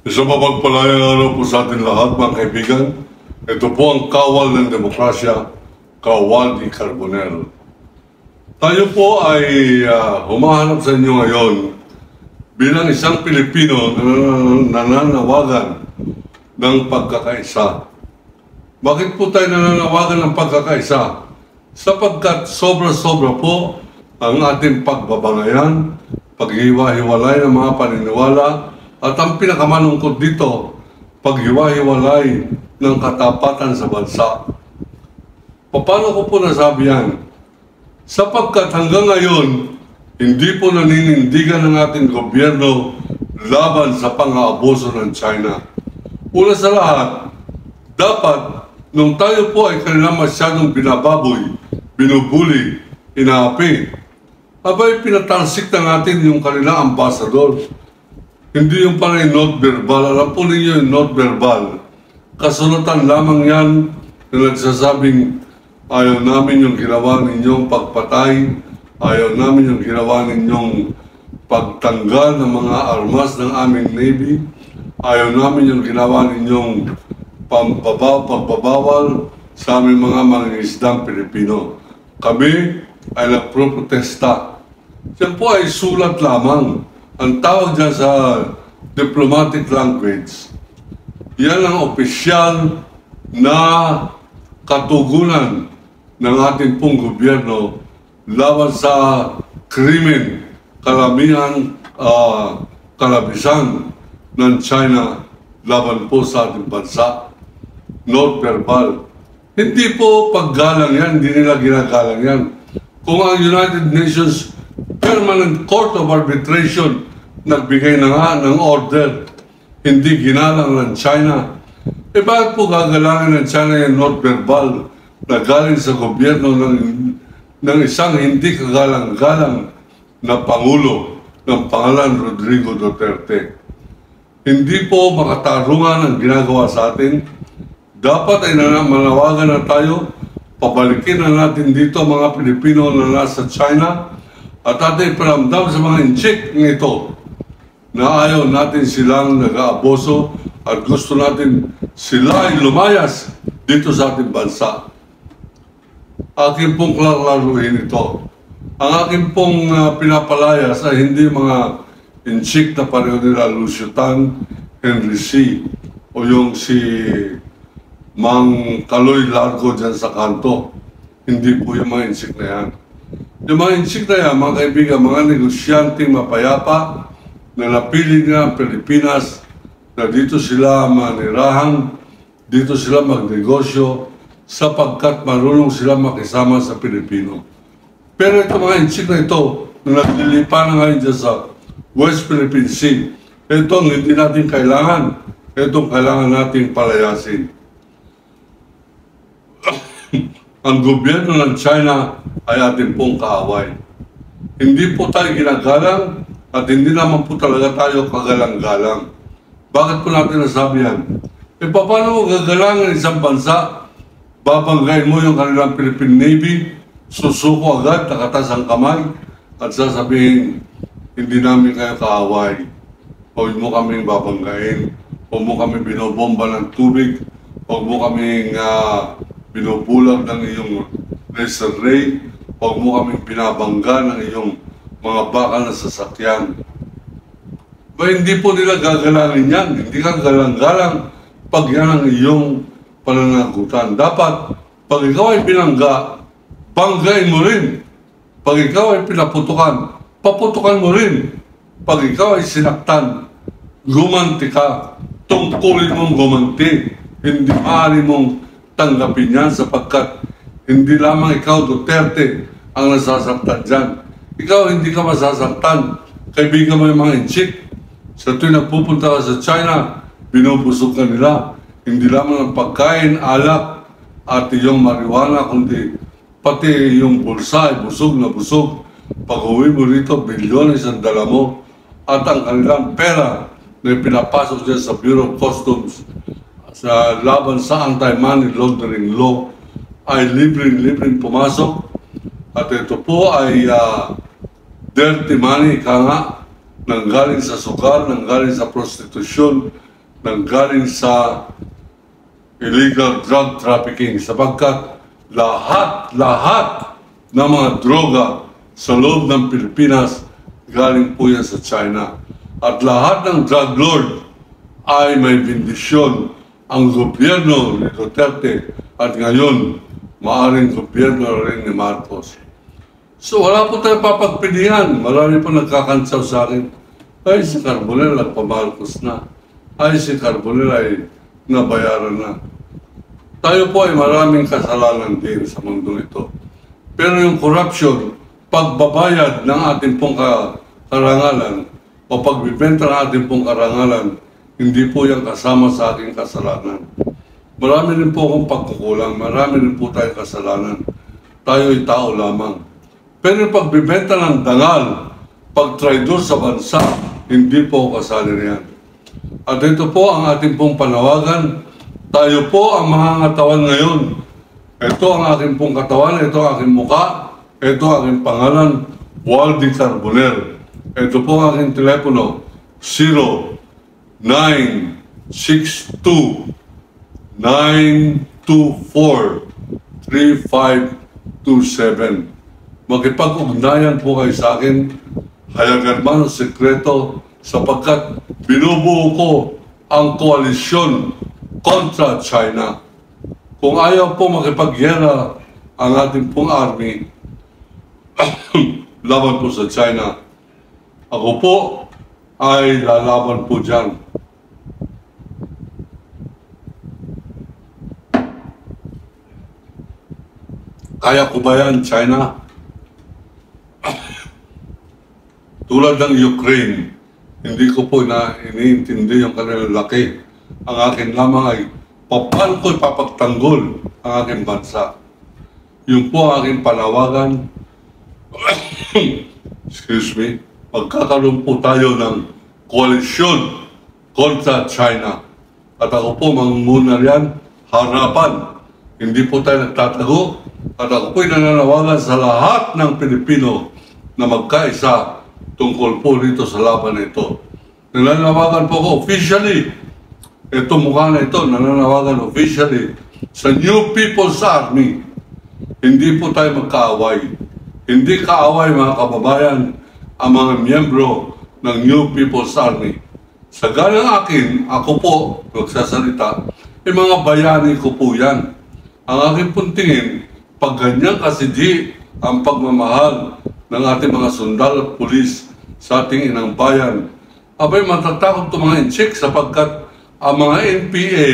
Isang mapagpalayang araw po sa ating lahat, mga kaibigan. Ito po ang kawal ng demokrasya, Kawal ni Carbonell. Tayo po ay humahanap sa inyo ngayon bilang isang Pilipino na nananawagan ng pagkakaisa. Bakit po tayo nananawagan ng pagkakaisa? Sapagkat sobra-sobra po ang ating pagbabangayan, paghiwa-hiwalay ng mga paniniwala, at ang pinakamalungkot dito, paghiwa-hiwalay ng katapatan sa bansa. Paano ko po nasabi yan? Sapagkat hanggang ngayon, hindi po naninindigan ng ating gobyerno laban sa pang-aabuso ng China. Una sa lahat, dapat nung tayo po ay kanila masyadong binababoy, binubuli, inaapi, abay pinatalsik na natin yung kanilang ambasador. Hindi yung pala yung not verbal. Alam po ninyo yung not verbal. Kasulatan lamang yan na nagsasabing ayaw namin yung ginawa ninyong pagpatay, ayaw namin yung ginawa ninyong pagtanggal ng mga armas ng aming Navy, ayaw namin yung ginawa ninyong pagbabawal sa aming mga mangingisdang Pilipino. Kami ay nagproprotesta. Yan po ay sulat lamang. Ang tawag dyan sa diplomatic language, yan ang opisyal na katugunan ng ating pong gobyerno laban sa krimen, kalabisan ng China laban po sa ating bansa. Not verbal. Hindi po paggalang yan, hindi nila ginagalang yan. Kung ang United Nations Permanent Court of Arbitration nagbigay na nga ng order, hindi ginalang ng China. Bakit po gagalangin ng China yung not verbal na galing sa gobyerno ng isang hindi kagalang-galang na Pangulo ng pangalan Rodrigo Duterte? Hindi po makatarungan ang ginagawa sa atin. Dapat ay manawagan na tayo, pabalikin na natin dito mga Pilipino na nasa China at ating paramdam sa mga inchik nito na ayaw natin silang nag-aaboso at gusto natin sila ay lumayas dito sa ating bansa. Akin pong klararuhin ito. Ang akin pong pinapalayas ay hindi mga inchik na pareho nila Lucio Tan, Henry C. o yung si Mang Kaloy Largo dyan sa kanto. Hindi po yung mga inchik na yan. Yung mga inchik na yan, mga kaibigan, mga negosyanteng mapayapa na napili nila ang Pilipinas na dito sila manirahan, dito sila magnegosyo sapagkat marunong sila makisama sa Pilipino. Pero ito mga inchik na ito na naglilipa na ngayon dyan sa West Philippine Sea, ito ang hindi natin kailangan. Itong kailangan natin palayasin. Ang gobyerno ng China ay ating pong kaaway. Hindi po tayo ginagalang at hindi naman po talaga tayo kagalang-galang. Bakit po natin nasabi yan? Paano mo gagalangin isang bansa? Babanggain mo yung kanilang Philippine Navy, susuko agad, nakatas ang kamay, at sasabihin, hindi namin kayo kaaway. Huwag mo kaming babanggain. Huwag mo kami binobomba ng tubig. Huwag mo kaming binubulag ng iyong laser ray. Huwag mo kaming binabangga ng iyong mga bakal na sasakyan. Hindi po nila gagalangin yan. Hindi ka galang-galang pag yan ang iyong pananagutan. Dapat, pag ikaw ay binangga, banggain mo rin. Pag ikaw ay pinaputukan, paputukan mo rin. Pag ikaw ay sinaktan, gumanti ka. Tungkulin mong gumanti. Hindi maaari mong tanggapin yan sapagkat hindi lamang ikaw, Duterte, ang nasasaktan dyan. Ikaw hindi ka masasaktan. Kaibigan mo yung mga inchik. Sa tuwing nagpupunta ka sa China, binubusog ka nila. Hindi lamang ang pagkain, alak, at yung marijuana, kundi pati yung bulsa ay busog na busog. Pag-uwi mo rito, bilyones ang dala mo. At ang kanilang pera na pinapasok dyan sa Bureau of Customs sa laban sa anti-money laundering law ay libreng pumasok. At ito po ay dirty money, ika nga, nanggaling sa sugal, nanggaling sa prostitusyon, nanggaling sa illegal drug trafficking sapagkat lahat ng mga droga sa loob ng Pilipinas galing po yan sa China. At lahat ng drug lord ay may bendisyon ang gobyerno ni Duterte at ngayon maaring gobyerno rin ni Marcos. So wala po tayong papagpilihan. Marami po nagkakantsaw sa akin, ay si Carbonell nagpa-Marcos na. Ay si Carbonell ay nabayaran na. Tayo po ay maraming kasalanan din sa mundo ito. Pero yung corruption, pagbabayad ng ating pong karangalan o pagbibenta ng ating pong karangalan, hindi po yan kasama sa aking kasalanan. Marami rin po akong pagkukulang, marami rin po tayong kasalanan. Tayo ay tao lamang. Pero yung pagbibenta ng dangal, pagtraidor sa bansa, hindi po ako kasali riyan. At ito po ang ating pong panawagan. Tayo po ang mangangatawan ngayon. Ito ang aking pong katawan, ito ang aking muka, ito ang aking pangalan, Waldy Carbonell. Ito po ang aking telepono, 0962-924-3527. Makipag-ugnayan po kayo sa akin, hayagan man ang sekreto, sapagkat binubuo ko ang koalisyon kontra China. Kung ayaw po makipagyera ang ating pong army laban po sa China, ako po ay lalaban po dyan. Kaya ko ba yan, China? Tulad ng Ukraine, hindi ko po iniintindi yung kanilang laki. Ang akin lamang ay paano ko ipapagtanggol ang aking bansa. Yung po ang aking panawagan, excuse me, magkakaroon po tayo ng koalisyon kontra China. At ako po mangunguna riyan, harapan. Hindi po tayo nagtatago. At ako po'y nananawagan sa lahat ng Pilipino na magkaisa tungkol po dito sa laban na ito. Nananawagan po ako officially, ito mukha na ito, nananawagan officially sa New People's Army. Hindi po tayo magkaaway. Hindi kaaway mga kababayan ang mga miyembro ng New People's Army. Sa ganang akin, ako po magsasalita, mga bayani ko po yan. Ang aking puntingin, pag ganyan kasi di ang pagmamahal ng ating mga sundalo at pulis sa ating inang bayan, abay matatakot itong mga inchik sapagkat ang mga NPA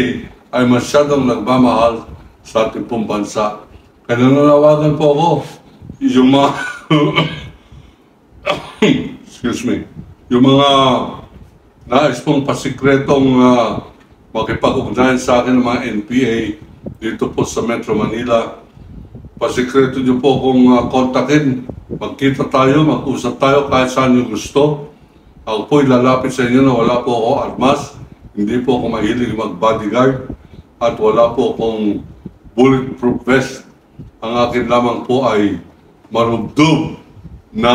ay masyadong nagmamahal sa ating pong bansa. Kaya nananawagan po ako, yung mga excuse me, yung mga nais pong pasikretong makipag-ugnayan sa akin ng mga NPA dito po sa Metro Manila, pasikreto nyo po kung kontakin, magkita tayo, mag-usap tayo kahit saan nyo gusto. Ako po'y lalapit sa inyo na wala po ako armas, hindi po ako mahilig mag-bodyguard, at wala po akong bulletproof vest. Ang akin lamang po ay marubdob na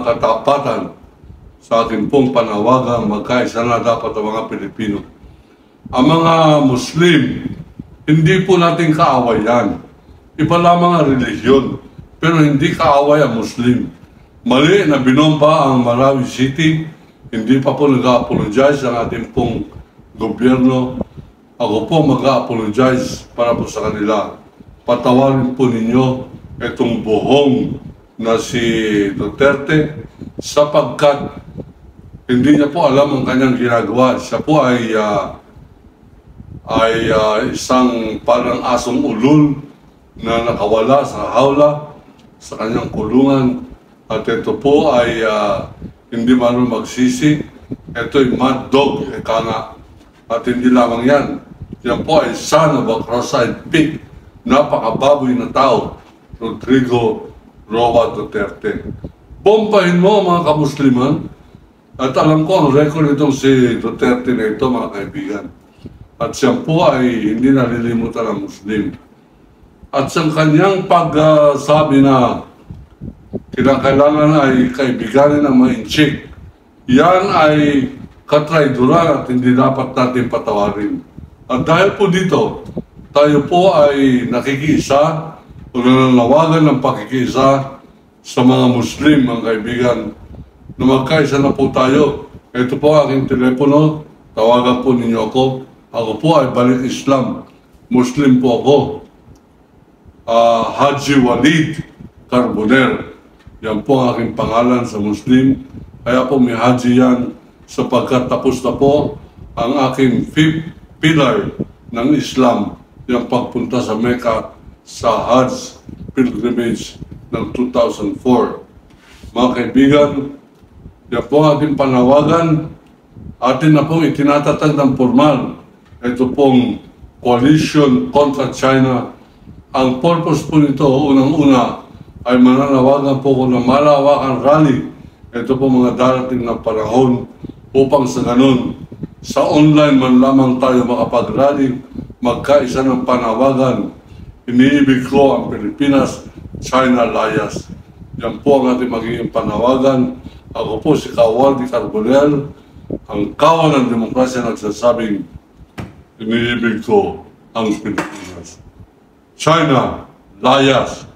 katapatan sa akin pong panawagang magkaisa na dapat ang mga Pilipino. Ang mga Muslim, hindi po natin kaaway yan. Iba lamang ang relihiyon, pero hindi kaaway ang Muslim. Mali na binomba ang Marawi City, hindi pa po nag-apologize ang ating pong gobyerno. Ako po mag-apologize para po sa kanila. Patawarin po ninyo itong buhong na si Duterte sapagkat hindi niya po alam ang kanyang ginagawa. Siya po ay isang parang asong ulol na nakawala sa hawla sa kanyang kulungan, at ito po ay hindi marunong magsisi. Ito ay mad dog, eka nga. At hindi lamang yan, yan po ay son of a cross-eyed pig, napakababoy na tao, Rodrigo Roa Duterte. Bompahin mo mga kamusliman, at alam ko ang record itong si Duterte na ito mga kaibigan. At siya po ay hindi nalilimutan ang Muslim. At sa kanyang pagsabi na kinakailangan ay kaibiganin ng mga inchik, yan ay katraiduran at hindi dapat natin patawarin. At dahil po dito, tayo po ay nakikiisa o nananawagan ng pakikiisa sa mga Muslim, mga kaibigan, na magkaisa na po tayo. Ito po aking telepono, tawagan po ninyo ako. Ako po ay Balik Islam. Muslim po ako. Haji Walid Carbonell. Yan po ang aking pangalan sa Muslim. Kaya po may Haji yan sapagkat tapos na po ang aking fifth pillar ng Islam, yung pagpunta sa Mecca sa Hajj pilgrimage ng 2004. Mga kaibigan, yan po ang ating panawagan. Atin na pong itinatatag ng formal. Ito pong coalition kontra China. Ang purpose po nito, unang-una, ay mananawagan po ko ng malawakang rally. Ito po mga darating na panahon upang sa ganun, sa online man lamang tayo makapag-rally, magkaisa ng panawagan. Iniibig ko ang Pilipinas, China layas. Yan po ang ating magiging panawagan. Ako po si Walid Carbonell, ang kawan ng demokrasya nagsasabing, iniibig ko ang Pilipinas. China layas.